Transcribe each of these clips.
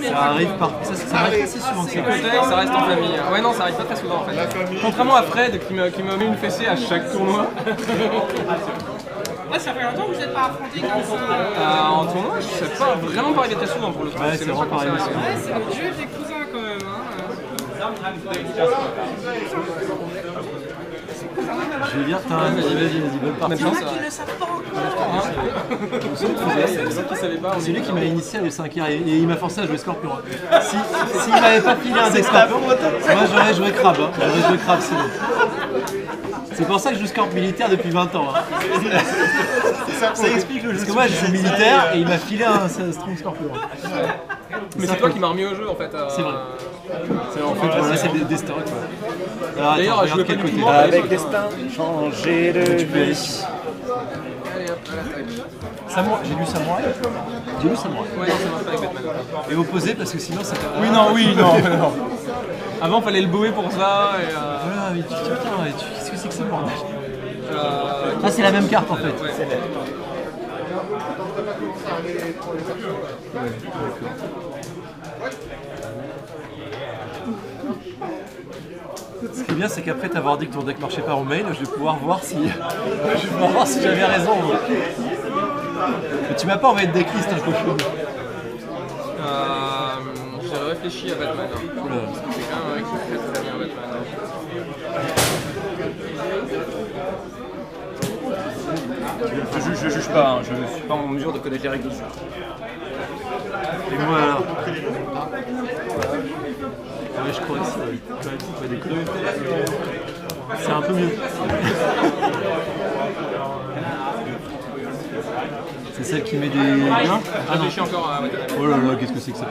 Ça arrive ça arrive assez souvent que ça. Ça reste en famille. Ouais, non, ça arrive pas très souvent en fait. Contrairement à Fred qui me met une fessée à chaque tournoi. Ça fait longtemps que vous n'êtes pas affronté comme ça. En tournoi, je sais pas vraiment pas arrivé très souvent pour le coup. Ouais, c'est vraiment pareil. Ouais, c'est le dieu des cousins quand même. Je vais dire, vas-y, bonne partie. Il y en a qui ne savent pas encore. C'est lui qui m'a initié à le 5 et il m'a forcé à jouer Scorpion. S'il m'avait pas filé un deck Scorpion, moi j'aurais joué Crabe. J'aurais joué Crabe sinon. C'est pour ça que je joue Scorp militaire depuis 20 ans. Ça explique le jeu. Parce que moi je joue militaire et il m'a filé un Strong Scorpion. Mais c'est toi qui m'as remis au jeu en fait. C'est vrai. En fait, voilà, c'est des stocks. D'ailleurs, je jouais pas du tout avec destin, changer de vie. J'ai lu Samouraï. Ouais, non, ça marche pas avec Batman. Et opposé parce que sinon ça fait. Oui, non. Avant, fallait le bower pour ça. Et voilà, mais qu'est-ce que c'est que ce bordel Ah, c'est la même carte en fait. Ouais. Ce qui est bien, c'est qu'après t'avoir dit que ton deck marchait pas au mail, je vais pouvoir voir si j'avais raison. Mais tu m'as pas envoyé de decklist, hein, cochon. J'ai réfléchi à Batman. Oula. C'est quand même un mec qui fait très bien Batman. Je juge pas, hein. Je ne suis pas en mesure de connaître les règles dessus. Et moi alors. Ouais, je crois que c'est un peu mieux. C'est celle qui met des gains. Ah non, je suis encore à Batman. Oh là là, qu'est-ce que c'est que ça?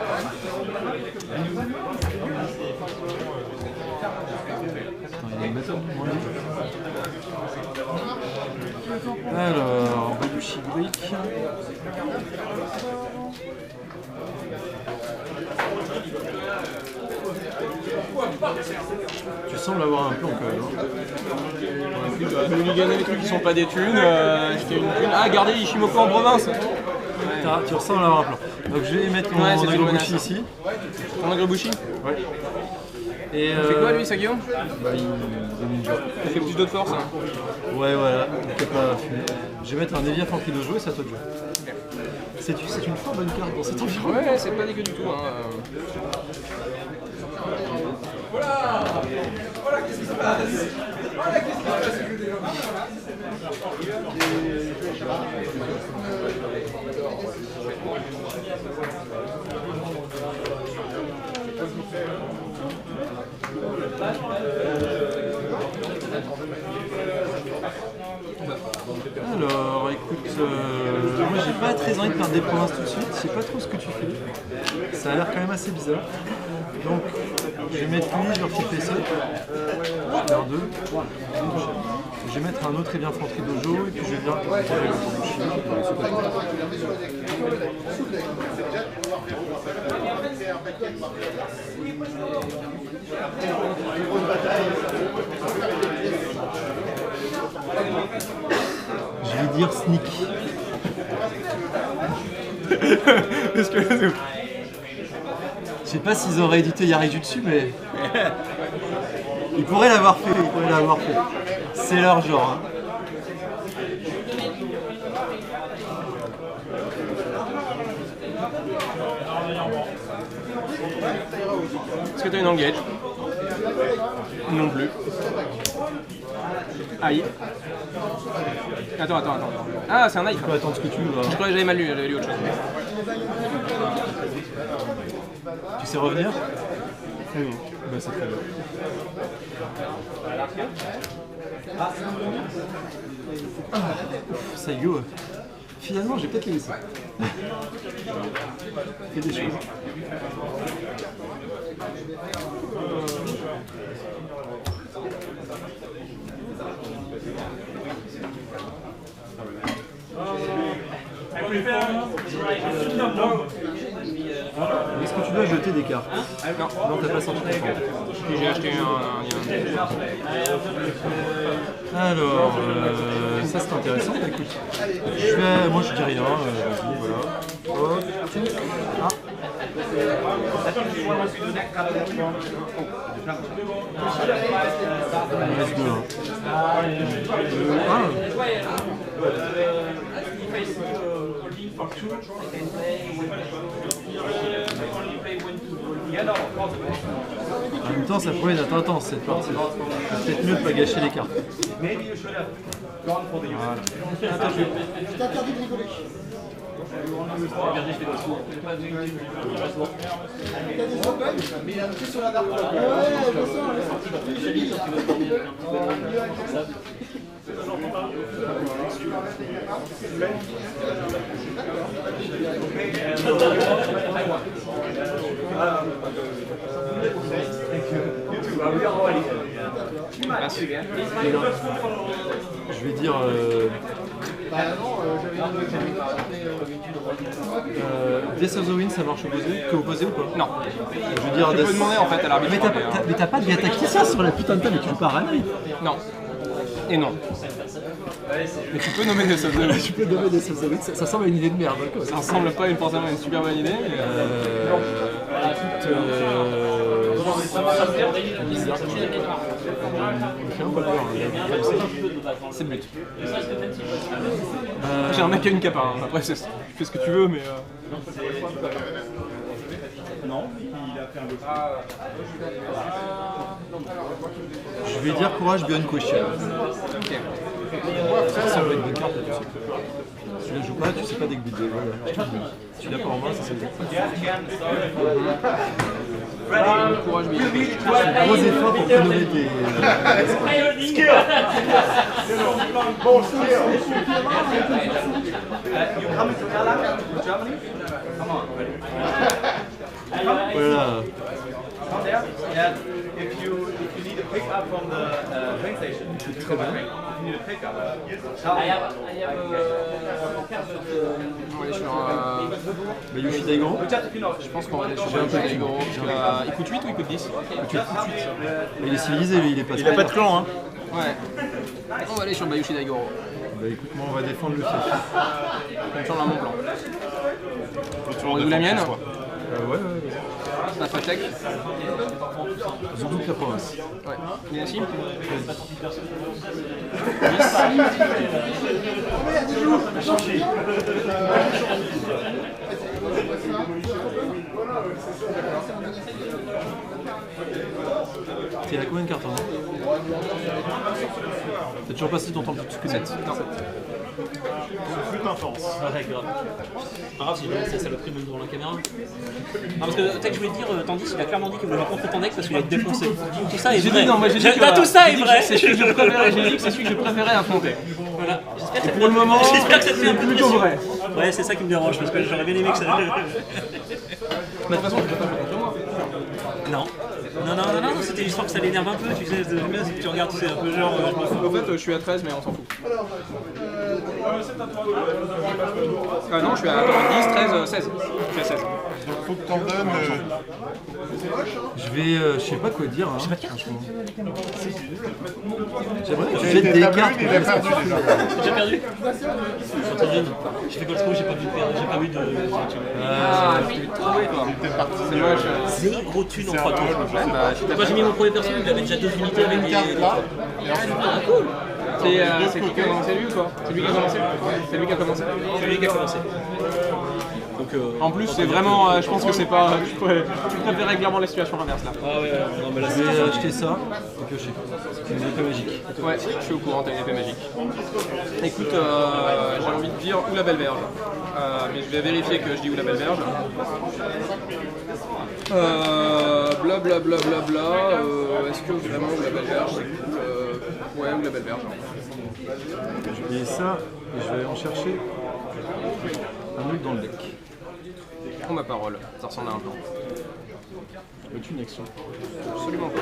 Alors, Babushi Brick. Tu sembles avoir un plan quand même. J'aurais voulu gagner des trucs qui sont pas des thunes. J'étais une thune. Ah, gardez Ishimoku en province. Tu ressembles à avoir un plan. Donc je vais mettre mon Agrobushi ici. Ton Agrobushi. Ouais. Et Il fait quoi lui, Sagio? Il fait plus de force. Hein. Ouais, voilà. Donc, pas fumer. Je vais mettre un Evian Fanti de jouer, c'est à toi de jouer. C'est une fort bonne carte dans cet environnement. Ouais, c'est pas dégueu du tout. Hein. Voilà, qu'est-ce qui se passe? Alors, écoute, moi j'ai pas très envie de perdre des provinces tout de suite, je sais pas trop ce que tu fais. Ça a l'air quand même assez bizarre. Donc, je vais mettre lui, je leur fais PC. Je leur deux. Je vais mettre un autre Evian Fanti Dojo et puis je vais bien. Je vais dire sneak. Je sais pas s'ils auraient édité Yarijutsu, mais ils pourraient l'avoir fait. C'est leur genre. Hein. Est-ce que t'as une engage? Non plus. Aïe. Attends. Ah, c'est un knife. Tu peux attendre ce que tu veux. Je croyais que j'avais mal lu, j'avais lu autre chose. Tu sais revenir? Oui. Bah, c'est très bien. Ça y go. Finalement, j'ai peut-être les laisser. Il y a des choses. Est-ce que tu dois jeter des cartes? Non, t'as pas senti ta carte. J'ai acheté un. Alors, ça c'est intéressant. Écoute, moi je dis rien. Vas-y, voilà. Hop. Ah. Let's go. En même temps, ça pourrait être intense cette partie. C'est peut-être mieux de pas gâcher les cartes. Je vais dire Death of the Wind, ça marche opposé ou pas? Non. Je veux dire, Tu peux demander en fait à l'arbitre. mais t'as pas de gars tacticien sur la putain de table, mais tu joues pas à Rally. Non. Et non. Mais tu peux nommer des sauces de Tu peux nommer Death of the Wind, ça semble une idée de merde. Quoi. Ça ressemble pas forcément à une super bonne idée. Mais c'est le but. J'ai un mec qui a une capa, hein. Après tu fais ce que tu veux mais... Je vais dire courage, bien une question. Ok. Ça va être des cartes, tu sais. Si tu la joues pas, tu sais pas dès que but. Voilà. Tu l'as pas en main, ça c'est Courage bien. un gros effort pour te nommer tes... Voilà. If you need a pickup from the train station, you go by train. You need a pickup. On va aller sur Yoshi Daigoro. Je pense qu'on va aller sur Daigoro. Il coûte 8 ou il coûte 10? Il est civilisé, lui, il est pas... Il a pas de clan, hein. Ouais. On va aller sur Bayushi Daigoro. Bah écoute, moi on va défendre le fief. Comme ça on a mon plan. On joue la mienne. Ouais. La Fatec. Surtout que la province. Ouais. Merci. T'es à combien de cartes hein? T'as toujours passé ton temps plus que 7. Plus intense. Ouais, grave. Pas grave si je laisse la saloperie même devant la caméra. Non, parce que peut-être que je voulais te dire, Tandis il a clairement dit qu'il voulait rencontrer ton ex parce qu'il a été défoncé. Tout ça est J'ai vrai. dit non, moi j'ai dit que tout ça est vrai. C'est celui que je préférais. J'ai dit que c'est celui que je préférais affronter. Voilà. J'espère que ça te Pour le moment, j'espère que ça te fait un peu plutôt pression. vrai. Ouais, c'est ça qui me dérange parce que j'aurais bien aimé que ça. Mais de toute façon, je peux pas jouer contre moi. Non. Non, c'était histoire que ça l'énerve un peu, tu sais, j'aime bien si tu regardes, c'est un peu genre, je m'en fous. En fait, je suis à 13, mais on s'en fout. Non, je suis à 10, 13, 16. Je suis à 16. Faut que t'en donnes. Je vais... je sais pas quoi dire. Hein. Pas de carte. J'aimerais que tu jettes des cartes. Il a perdu déjà. J'ai déjà perdu. Sur ta jeune. J'ai fait Gold j'ai pas vu de perdre, j'ai pas vu de. Ah, tu l'as trouvé toi. C'est moche. Zéro thune en 3 tours. Quand j'ai mis mon premier perso, il avait déjà 2 unités avec des. Ah, cool. C'est qui qui a commencé lui ou quoi? C'est lui qui a commencé? C'est lui qui a commencé? C'est lui qui a commencé. Donc, En plus, c'est vraiment. Je pense que c'est pas. Je préférais clairement les situations inverses là. ah ouais, non mais là Je vais acheter ça et piocher. C'est une épée magique. Ouais, je suis au courant, t'as une épée magique. Écoute, j'ai envie de dire ou la belle verge. Mais je vais vérifier que je dis où la belle verge. Blablabla. Est-ce que vraiment où la belle verge c'est cool? Ouais, où la belle verge. Je vais ça et je vais aller en chercher un autre dans le deck. Prends ma parole, ça ressemble à un plan. Veux-tu une action? Absolument pas.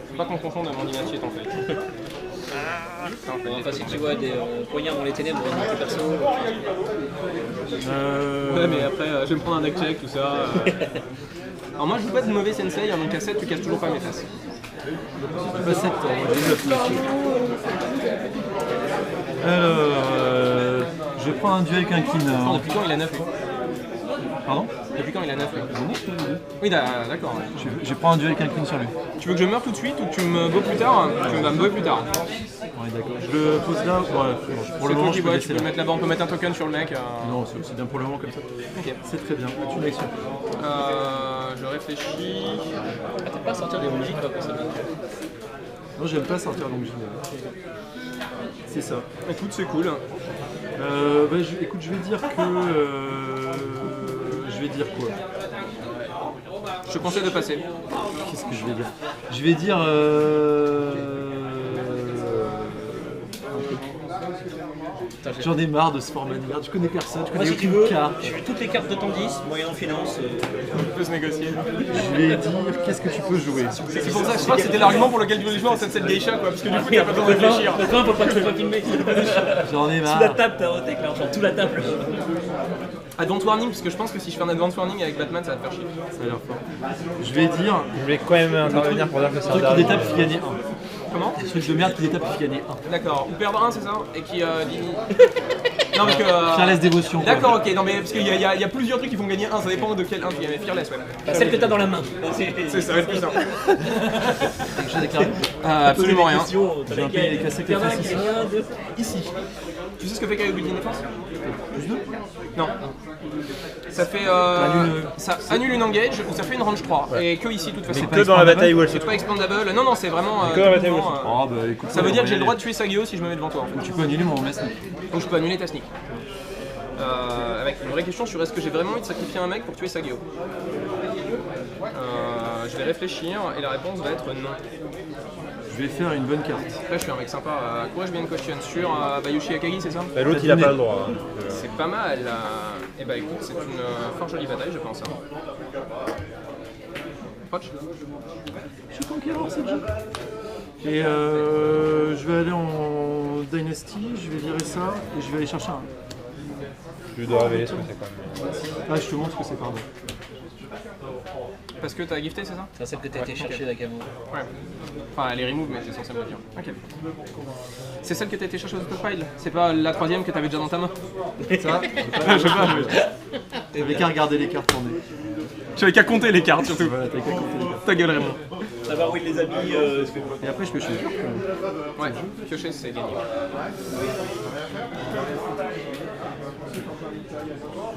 Faut pas qu'on confonde mon dynastie et ton fake. Enfin, si tu vois des poignards dans les ténèbres, tes perso. Ouais, mais après, je vais me prendre un deck check, tout ça. Alors, moi, je joue pas de mauvais sensei, donc à 7, tu casses toujours pas mes fesses. Pas 7 ans, j'ai 9 monsieur. Alors, je vais prendre un duel quinquine. Depuis quand il a 9 lui? Pardon? Depuis quand il a 9 lui? Oui, d'accord. Ouais. Je vais prendre un duel quinquine sur lui. Tu veux que je meure tout de suite ou que tu me bats plus tard? Tu vas me bats plus tard. Ouais, d'accord. Je le pose là. Ouais, pour le C'est moment, toi qui je peux vois, laisser tu peux le là. mettre là-bas, on peut mettre un token sur le mec. Non, c'est bien pour le moment comme ça. Ok. C'est très bien. Tu l'action. Je réfléchis. Ah, t'as pas à sortir des logiques pas pour ça. Non, j'aime pas sortir Longines. C'est ça. Écoute, c'est cool. Écoute, je vais dire que. Je vais dire quoi? Je te conseille de passer. Qu'est-ce que je vais dire? Je vais dire. J'en ai marre de ce format de merde. Je connais personne. Je Moi, connais si tu aucune veux, carte. j'ai vu toutes les cartes de Tandis, moyennant finance. On peut se négocier. Je vais dire qu'est-ce que tu peux jouer. C'est pour ça que je crois que c'était l'argument pour lequel tu voulais jouer en 7-7 geisha, quoi. Parce que du coup, t'as pas besoin de réfléchir. Maintenant, faut pas que je sois filmé. J'en ai Sous la marre. table, t'as Rotek là, genre tout la table. Advance warning, parce que je pense que si je fais un advance warning avec Batman, ça va te faire chier. Ça a l'air fort. Je vais dire. Je voulais quand même intervenir pour dire que c'est un Truc qui dernier. détape qui gagne 1. Comment? Truc de merde qui détape qui gagne 1. D'accord. Ou perdre 1, c'est ça? Et qui dit. Non, parce que. Fearless dévotion. quoi. D'accord, ok. Non, mais parce qu'il y a plusieurs trucs qui vont gagner 1, ça dépend de quel 1 tu gagnes. Mais Fearless, ouais. Celle que t'as dans la main. Ça va être plus simple. Quelque chose à déclarer. Absolument rien. J'ai un pays cassé qui est facile. Ici. Tu sais ce que fait Kaio Building Defense? Non. Ça fait. Ça annule une engage ou ça fait une range 3. Et que ici, de toute façon. Que dans la bataille où elle se C'est trouve. pas expandable. Non, non, c'est vraiment. Que dans la bataille où mouvement, Oh bah écoute. ça veut dire que j'ai le droit de tuer Sageo si je me mets devant toi. En fait. Tu peux annuler mon mess. Donc je peux annuler ta sneak. Avec une vraie question sur est-ce que j'ai vraiment envie de sacrifier un mec pour tuer Sageo. Je vais réfléchir et la réponse va être non. Je vais faire une bonne carte. Là je suis un mec sympa. Courage bien question sur Bayushi Akagi, c'est ça? Bah, l'autre il a pas le droit. C'est pas mal. Et bah écoute, c'est une fort jolie bataille, je pense. Poch. Je suis conquérant cette jeu. Et je vais aller en Dynasty, je vais virer ça et je vais aller chercher un. Je dois révéler ce que c'est quand même. Ah, je te montre ce que c'est, pardon. Parce que t'as gifté, c'est ça? C'est celle que t'as été chercher d'Akamo. Ouais. Enfin, elle est remove, mais c'est censé me le dire. Ok. C'est celle que t'as été chercher au stockpile? C'est pas la troisième que t'avais déjà dans ta main? Ça, je sais pas, mais t'avais qu'à regarder les cartes tourner. J'avais qu'à compter les cartes surtout. Voilà, t'avais qu'à compter les cartes. Ta gueule, Raymond. Savoir où il les a mis, Et après, je peux choisir. Ouais, piocher, c'est gagné.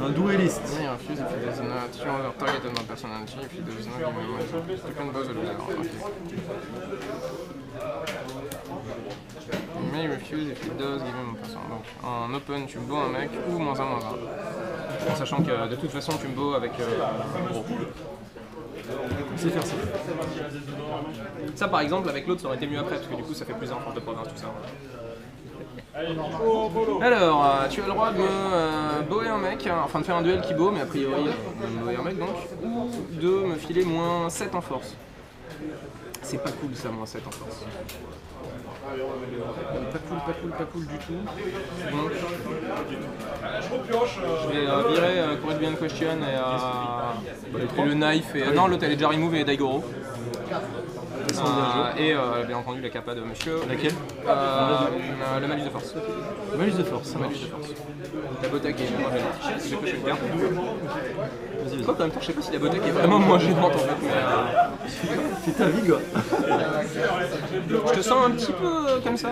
Un dueliste. Me refuse if it does not show target on my personality, if it does not give me my token boss the loser. Okay. May refuse if it does give me my personality. Donc en open tu me bats un mec ou -1/-1. En sachant que de toute façon tu me bats avec gros. C'est faire ça. Ça par exemple avec l'autre ça aurait été mieux après parce que du coup ça fait plus en force de province tout ça. Alors, tu as le droit de me bower un mec, enfin de faire un duel qui bow, mais a priori de me bower un mec donc, ou de me filer -7 en force. C'est pas cool ça, -7 en force. Pas cool du tout. Donc, je vais virer Courage Beyond Question et le knife et. Non, l'autre elle est déjà remove et Daigoro. Et bien entendu la capa de monsieur. Laquelle? Le malus de force. Malus de force, ça Malus marche. de force. La botaque est moins gênante. J'ai coché une carte. Quoi, en même temps, je sais pas si la botaque est vraiment moins gênante en fait, mais C'est ta vie, quoi. je te sens un petit peu comme ça.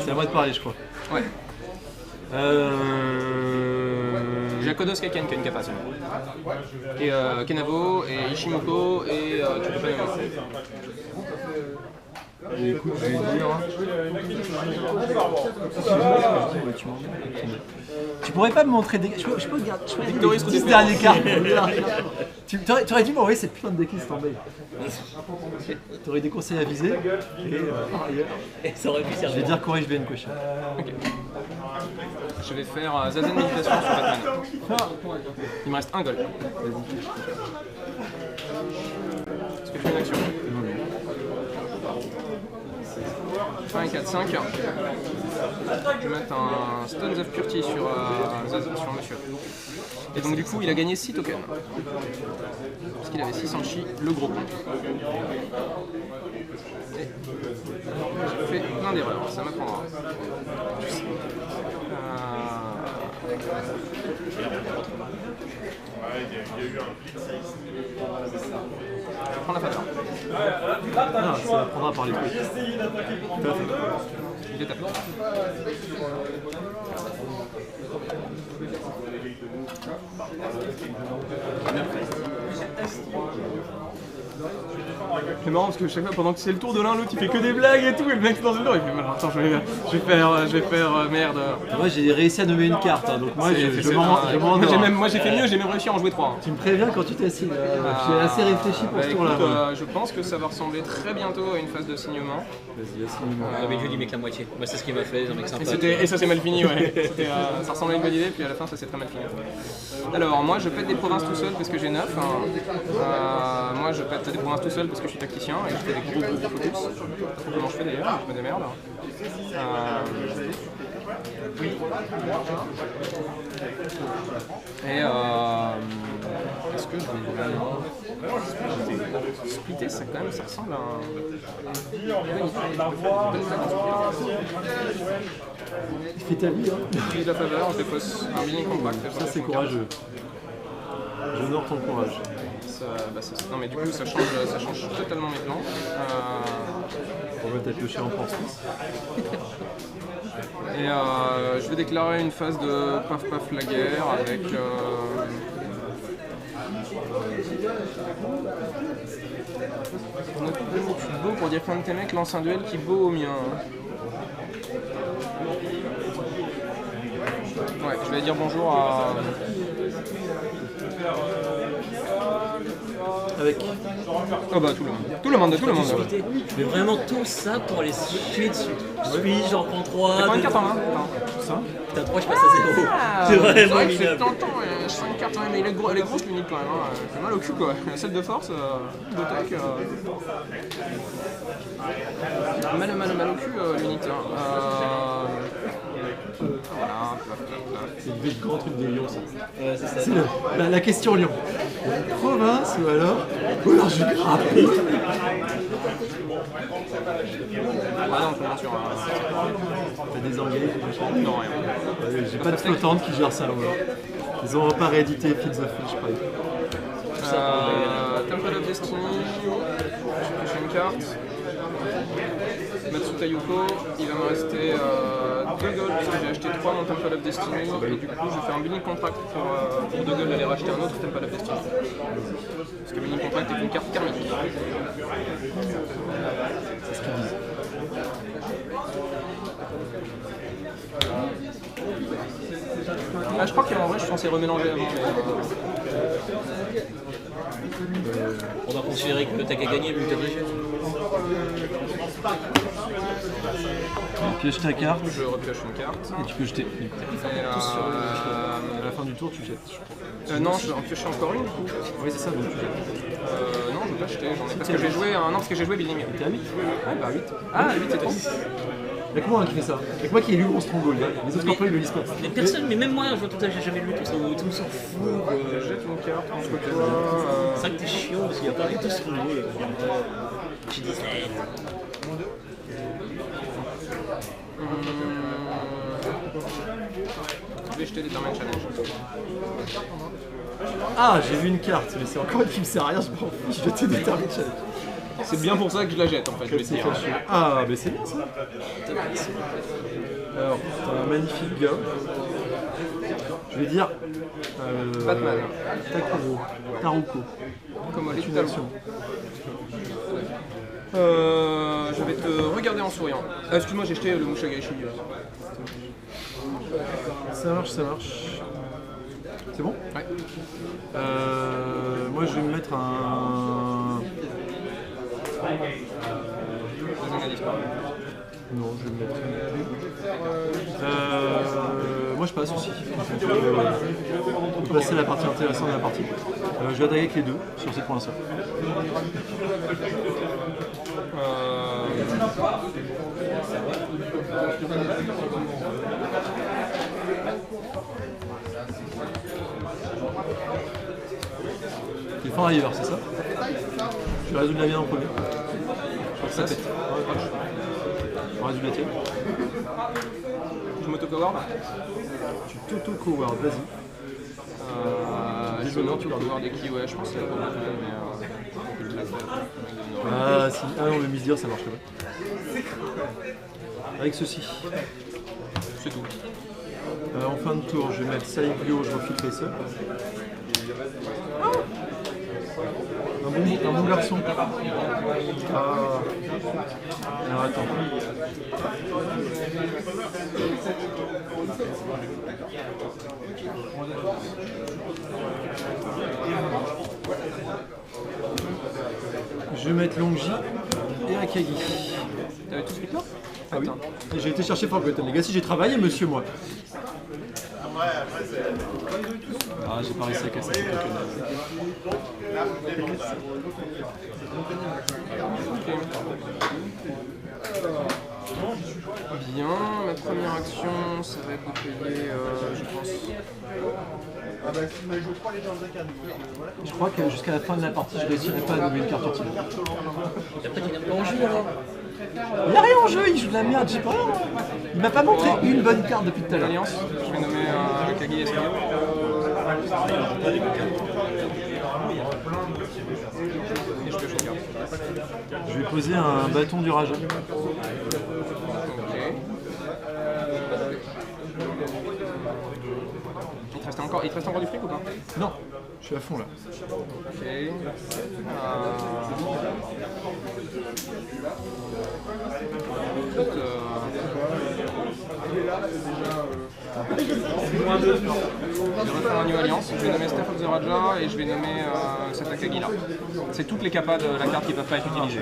C'est à moi de parler, je crois. Ouais. J'ai Kodos Kaken qui a une capa sinon. Et Kenavo, et Ishimoko, et tu peux pas nommer. Et écoute, je vais dire. Tu pourrais pas me montrer des. Je peux regarder. Je peux Victory les sous 10 des dernières cartes. Tu aurais dû m'envoyer cette putain de decklist en mail. Tu aurais des conseils à viser. Et par ailleurs, Et ça aurait pu je servir. vais dire Courage Beyond Question. Ok. Je vais faire Zazen Méditation sur Batman. Il me reste un goal. Est-ce que tu fais une action? 1 et 4, 5. Je vais mettre un Stones of Purity sur monsieur. Et donc du coup il a gagné 6 tokens. Parce qu'il avait 6 en chi, le gros con. Et j'ai fait plein d'erreurs, ça m'apprendra. Prends la faveur. Ah, ça prendra par les trucs. Il est tapé. C'est marrant parce que chaque fois pendant que c'est le tour de l'un, l'autre il fait que des blagues et tout, et le mec dans le dos il fait alors, attends je vais faire merde. Moi j'ai réussi à nommer une carte, hein, donc moi je m'en Moi j'ai fait mieux, j'ai même réussi à en jouer 3. Tu me préviens quand tu t'assieds. J'ai assez réfléchi pour ce tour-là. Je pense que ça va ressembler très bientôt à une phase de signement. Vas-y, assignement. D'habitude, il met que la moitié. Moi, c'est ce qu'il m'a fait, ils ont mec sympa. Et ça s'est mal fini, ouais. Ça ressemblait à une bonne idée, puis à la fin ça s'est très mal fini. Alors moi je pète des provinces tout seul parce que j'ai 9. Moi je pète des provinces tout seul parce que je suis tacticien et je fais des gros focus. Pas trop comment je fais d'ailleurs, je me démerde. Est-ce que je vais vraiment splitter ça quand même, ça ressemble à un... Il fait ta vie, hein. Prise de la faveur, je dépose un mini compact. Ça c'est courageux. J'honore ton courage. Non mais du coup ça change totalement mes plans. On va t'apiocher en France. Et je vais déclarer une phase de paf paf la guerre avec notre mot beau pour dire qu'un de tes mecs lance un duel qui beau au mien. Ouais, je vais dire bonjour à... Avec Oh bah tout le monde. Mais vraiment tout ça pour aller chier dessus. Puis j'en prends 3. T'as pas une carte en main? T'as 3, je passe à 0. C'est vraiment vrai que c'est minable. tentant, 5 cartes, mais elle est grosse l'unité quand même, hein. Elle fait mal au cul quoi. La 7 de force, d'attaque. Mal au cul l'unité. Voilà, c'est le grand truc de Lyon ça. C'est ça. C'est la question Lyon. Province ou alors je grappe. Ah non, comment sur un... T'as des engagés? Non, rien. J'ai pas de flottante qui gère ça. Ouais. Ils ont pas réédité Fields of Fish, je crois. Temple of Destiny, j'ai pioché une carte. Matsuta Yuko, il va me rester 2 gold parce que j'ai acheté 3 dans Temple of Destiny et du coup je vais faire un billing contract pour 2 gold aller racheter un autre Temple of Destiny. Parce que billing contract est une carte karmique. C'est ce qu'ils disent. Ah, je crois qu'en vrai je suis censé remélanger avant mais... On va considérer que t'as qu'à gagner vu que t'as triché. Tu pièges ta carte Je repioche une carte. et tu peux jeter. Et, À la fin du tour, tu jettes. non, je vais en piocher encore une du coup. Oui, c'est ça, donc tu jettes. Non, je vais pas acheter, j'en ai parce que j'ai joué un... Non, parce que j'ai joué billing. T'es à 8? Ouais, bah 8. Ah, 8 c'est trop. Y'a que moi qui fait ça. Y'a que moi qui ai lu mon Stronghold. Les autres corps ils le lisent pas. Mais personne, mais même moi, je vois tout ça, j'ai jamais lu tout ça, tout le monde s'en fout. Je jette une carte contre toi. C'est vrai que t'es chiant parce qu'il y a pas du tout ce qu'on veut. J'ai 17. Je vais jeter des Termin Challenge. Ah, j'ai vu une carte, mais c'est encore une qui me sert à rien, je m'en fous, je jetais des termes de challenge. C'est bien pour ça que je la jette en fait, je vais te dire. Ah, mais c'est bien ça. Alors, t'as un magnifique gars. Je vais dire. Batman. Takuro. Taruko. Comme les Continuation. Je vais te regarder en souriant. Excuse-moi, j'ai jeté le Mushagaeshi. Ça marche, ça marche. C'est bon? Ouais. Moi je vais me mettre un. Non, je vais me mettre. Moi je passe aussi. On peut passer à la partie intéressante de la partie. Je vais attaquer avec les deux sur ces points-là. T'es fort ailleurs, c'est ça? Tu vas résoudre la mienne en premier. Je crois que ça pète. On résout la tienne. Je m'auto-power là. Tu te t'auto-coward, vas-y. Je vais auto-cover des keys, ouais, je pense que c'est pas mal, mais que je l'appelle. Ah si, ah non, le misdir ça marche pas. Avec ceci. C'est tout. En fin de tour, je vais mettre side bio, je refiltrer ça. Un bon garçon. Ah. Alors attends. Je vais mettre Longji et Akagi. T'avais tout ce là? Ah oui. Et j'ai été chercher Forgotten Legacy, j'ai travaillé monsieur moi. Ah j'ai pas réussi à casser ce token. Bien, ma première action, ça va être de payer, je pense. Je crois que jusqu'à la fin de la partie, je réussirai pas à nommer une carte utile. Il n'y a rien en jeu, il joue de la merde, je sais pas. Il m'a pas montré une bonne carte depuis tout à l'heure. Alliance, je vais nommer Kagi et Sky. Et je pioche une carte. Je vais poser un bâton du Raja. Ok. Il te reste encore du fric ou pas? Non, je suis à fond là. Ok. Je vais refaire un New Alliance, je vais nommer Staff of the Raja et je vais nommer cette Akagi là. C'est toutes les capas de la carte qui ne peuvent pas être utilisées.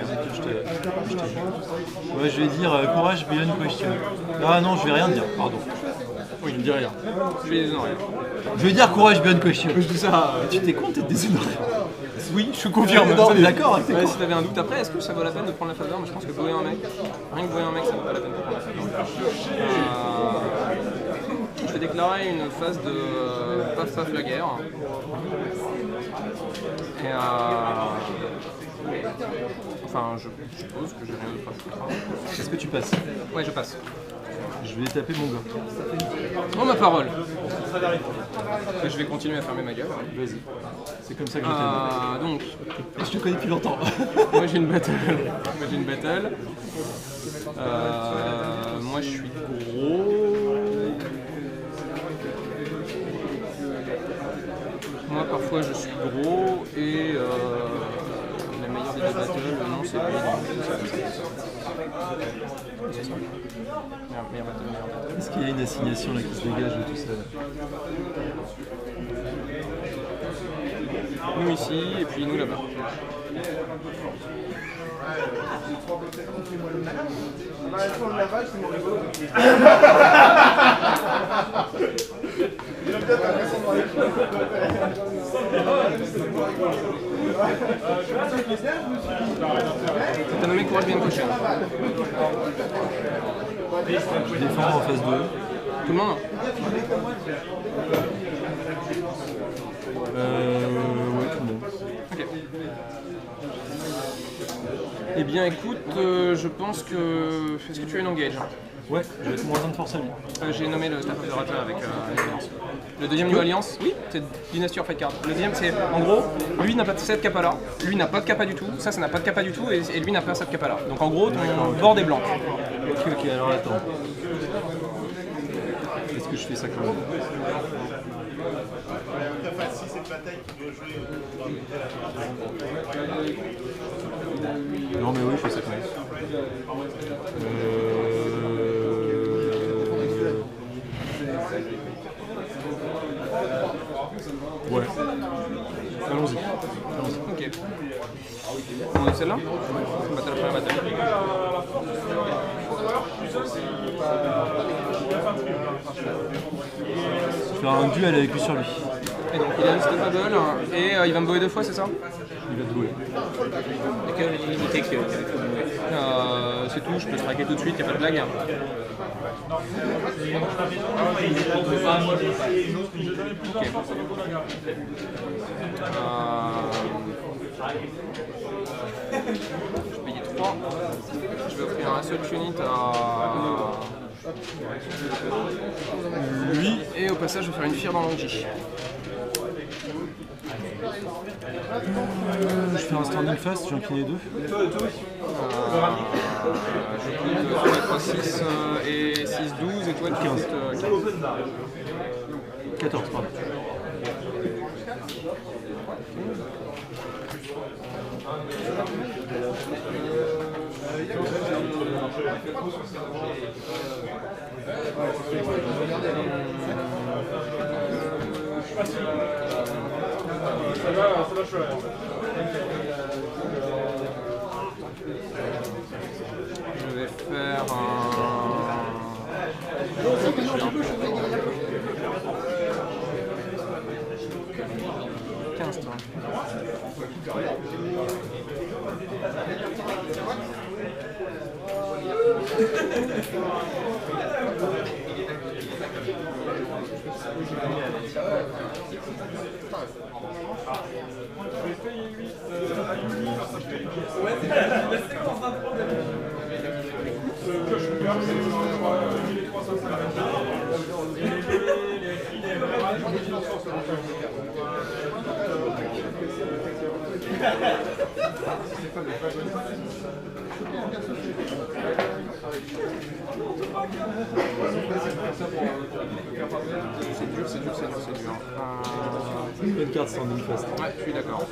Ouais, je vais dire courage beyond question. Ah non, je vais rien dire, pardon. Oui, je ne dis rien. Je vais les honorer. Je vais dire courage beyond question. Je dis ça. Tu t'es con, t'es déshonoré. Oui, je confirme. Non, on est d'accord. Ouais, si t'avais un doute après, est-ce que ça vaut la peine de prendre la faveur? Mais je pense que boyer un mec, rien que boyer un mec, ça vaut pas la peine de prendre la faveur. Je vais déclarer une phase de paf paf la guerre. Et enfin, je suppose que j'ai rien d'autre à faire. Est-ce que tu passes? Ouais, je passe. Je vais taper mon gars. Oh ma parole! Je vais continuer à fermer ma gueule. Vas-y. C'est comme ça que je t'aime. Donc, je te connais depuis longtemps. moi j'ai une battle. Moi je suis gros. Moi parfois je suis gros et la meilleure des deux battles, non c'est lui. Meilleure battle. Est-ce qu'il y a une assignation là qui se dégage de tout ça là? Nous ici et puis nous là-bas. T'as nommé courage bien coché. Je défends en phase 2. Tout le monde? Ouais, tout le monde. Ok. Eh bien écoute, je pense que... Est-ce que tu as une engage? Ouais, je vais être moins 1 de force à lui. J'ai nommé le Staff of the Raja avec l'Alliance. Le deuxième New Alliance, oui, c'est Dynasty of Fight Card. Le deuxième c'est, en gros, lui n'a pas cette capa là, lui n'a pas de capa du tout, ça n'a pas de capa du tout, et lui n'a pas cette capa là. Donc en gros, ton board est blanc. Ok, alors attends. Est-ce que je fais ça quand même? Non mais oui, je fais ça quand même. Ouais. Allons-y. Ok. On est celle-là? Battle après la battle. Je vais faire un duel avec lui sur lui. Et donc il a Unstoppable et il va me bower 2 fois, c'est ça? Il va te jouer. Et quelle unité qui avait fait mourir? C'est tout, je peux striker tout de suite, y'a pas de blague. Ok. Je vais payer 3. Je vais offrir un seul unit à... Lui, et au passage, je vais faire une fire dans l'angie. Je fais un standing fast, j'ai incliné 2. Je coûte 3, 6 et 6, 12 et toi tu 15. coûtes 15. 14, pardon. Je vais faire un... 15 toi. C'est dur. 24 standing fast. Ouais, je suis d'accord.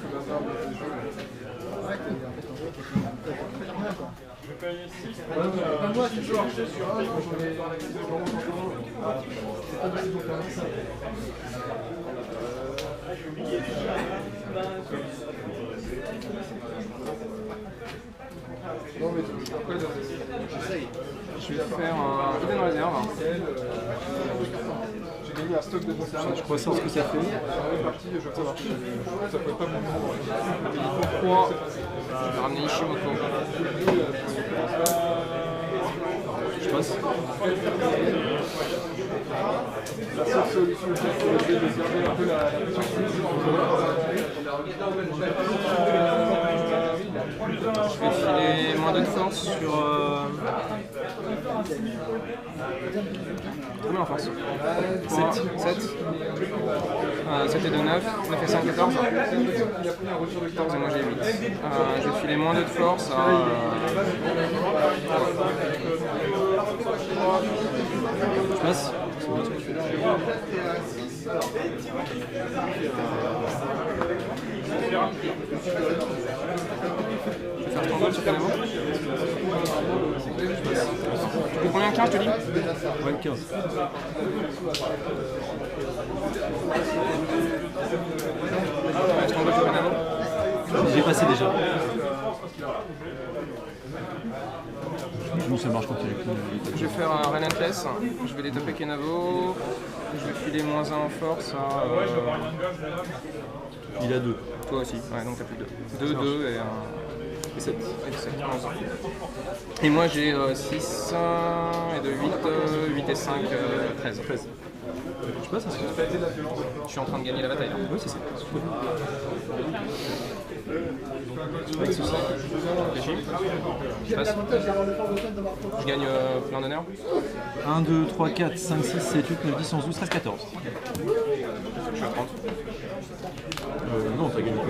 Je vais faire un hidden réserve. J'ai gagné un stock de conserve. Je crois savoir ce que ça fait. Ça peut pas beaucoup. Pourquoi je vais ramener Ishimoto. Je passe. La seule solution que j'ai, c'est de garder un peu la Je vais filer moins 2 de force sur... Combien en force 7. 7 et 2, 9. 9 et 5, 14. 14 et moi j'ai 8. Je vais filer moins 2 de force à... Je passe. Je vais faire standard sur Kanamo. Tu fais combien 15 je te dis? Ouais, 15. Ouais, standard sur Kanamo. J'ai passé déjà. Nous ça marche quand il est. Je vais faire un Relentless, je vais les taper Kenavo, je vais filer moins 1 en force à... Il a 2. Toi aussi, ouais donc t'as plus 2. 2, 2 et 7. Et 7, 11. Et moi j'ai 6 et 2, 8 et 5, 13. Je passe, ça. Je suis en train de gagner la bataille là. Oui, c'est ça. Pas de soucis. Réfléchis. Je passe. Je gagne plein d'honneur. 1, 2, 3, 4, 5, 6, 7, 8, 9, 10, 11, 12, 13, 14. Je suis à 30. Non, t'as gagné pas.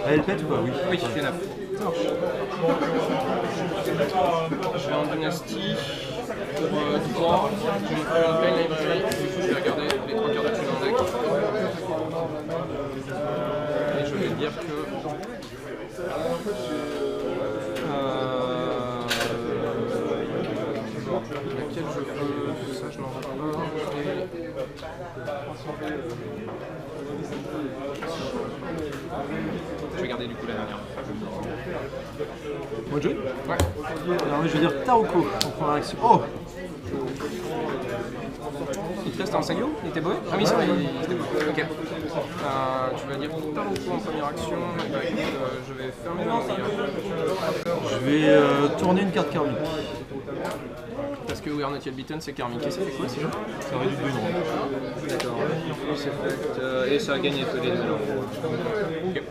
Elle pète ou pas? Oui. Oui, je fais 9. Ça marche. Je vais en dynastie pour 3. Je vais me faire une pleine librairie. Du coup, je vais regarder les 3 quarts dessus dans le deck. Et je vais dire que. Laquelle je veux. Ça, je n'en veux pas. Je vais garder du coup la dernière. Moi de jouer? Ouais. Alors, je vais dire Taoko en première action. Oh! Il te reste un Sagyo? Il était beau? Ah oui, c'est vrai, il était beau. Ok. Tu vas dire Taoko en première action. Bah, écoute, je vais fermer ma main. Je vais tourner une carte karmique. Parce que We Are Not Yet Beaten, c'est karmique. Et ça fait quoi déjà? Ça réduit de bruit. D'accord. C'est fait. Et ça a gagné tous les deux. Ok.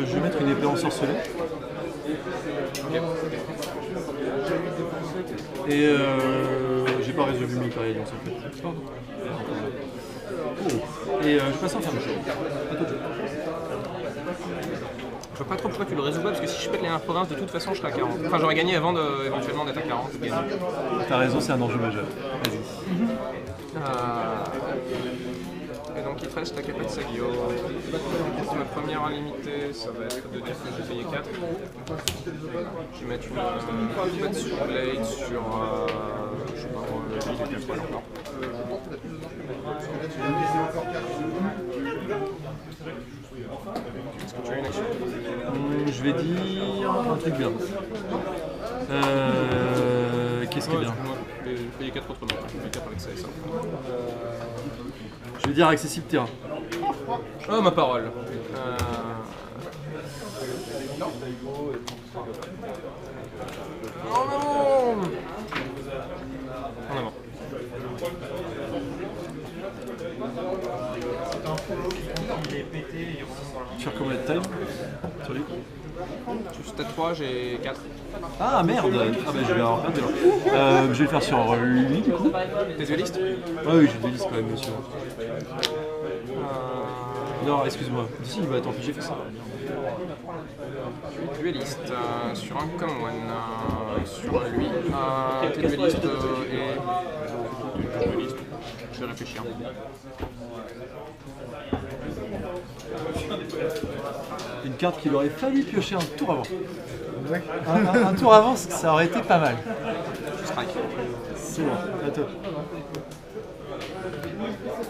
Je vais mettre une épée ensorcelée. Ok. Et j'ai pas résolu mes carrières en fait. Oh. Et je passe en ferme. Je vois pas trop pourquoi tu le résous pas, parce que si je pète les 1 province, de toute façon je serai à 40. Enfin, j'aurais gagné avant éventuellement d'être à 40. T'as raison, c'est un enjeu majeur. Vas-y. Et donc il te reste la capette Sagio. Ma première à limiter, ça va être de dire que j'ai payé 4. Je vais mettre une capette sur Blade, sur. Je sais pas moi, le 8 ou 4 encore. Est-ce que tu as une action? Je vais dire un truc bien. Qu'est-ce qui est bien? J'ai payé 4 autrement, je vais dire avec ça et ça. Je vais dire accessible terrain. Oh ma parole. En avant. En avant. Tu fais combien de time sur lui? Je suis stade 3, j'ai 4. Ah merde! Ah bah je vais avoir perdu alors. Je vais le faire sur lui du coup. T'es dueliste? Ah oui, j'ai dueliste quand même, monsieur. Non, excuse-moi. Si, bah tant pis, j'ai fait ça. Dueliste sur un common one, sur lui. T'es dueliste et. Dueliste. Je vais réfléchir. Une carte qu'il aurait fallu piocher un tour avant. Un tour avant, ça aurait été pas mal. Strike. C'est bon, à toi.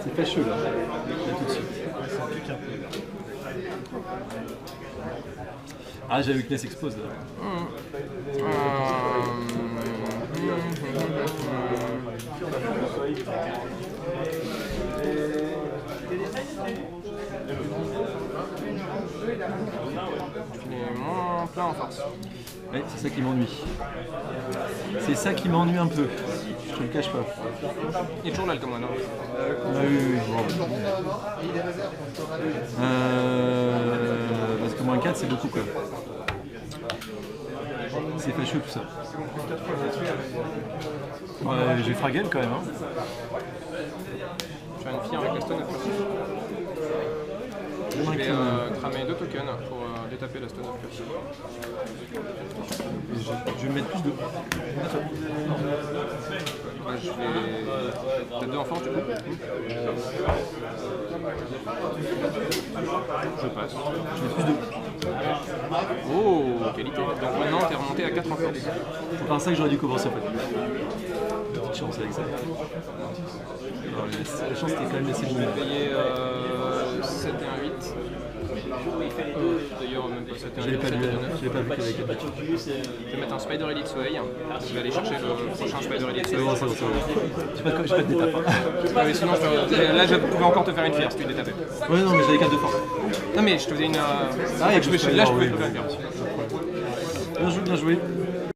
C'est fâcheux là. Là tout de suite. Ah, j'avais vu que Ness explose là. Il est moins plein en force. Ouais, c'est ça qui m'ennuie. C'est ça qui m'ennuie un peu. Je te le cache pas. Il est toujours là le common, non? Oui. Bon. Parce que moins 4 c'est beaucoup quoi. C'est fâcheux tout ça. J'ai Fraggle quand même. Hein. Je vais une fille avec la stone of Purity. Je vais cramer 2 tokens pour détaper la stone of Purity. Je vais me mettre plus de. Bah, je vais. T'as 2 enfants du coup? Je passe. Je mets plus de. Oh, qualité. Donc maintenant t'es remonté à 4 en force. C'est par ça que j'aurais dû commencer en fait. Petite chance avec ça. Alors, la chance était quand même assez bonne. Je vais payer 7 et un 8. D'ailleurs, même pas 7 et un 8. J'avais pas vu qu'il y avait 4 Je vais mettre un Spider Elite Soleil. Je vais aller chercher le prochain Spider Elite Soleil. C'est bon. J'ai pas de d'étape. Hein. Mais sinon, là je pouvais encore te faire une fière si tu détapais. Ouais, non, mais j'avais 4 de force. Non, mais je te faisais une. Ah, Là, je pouvais te faire une fière. Bien joué.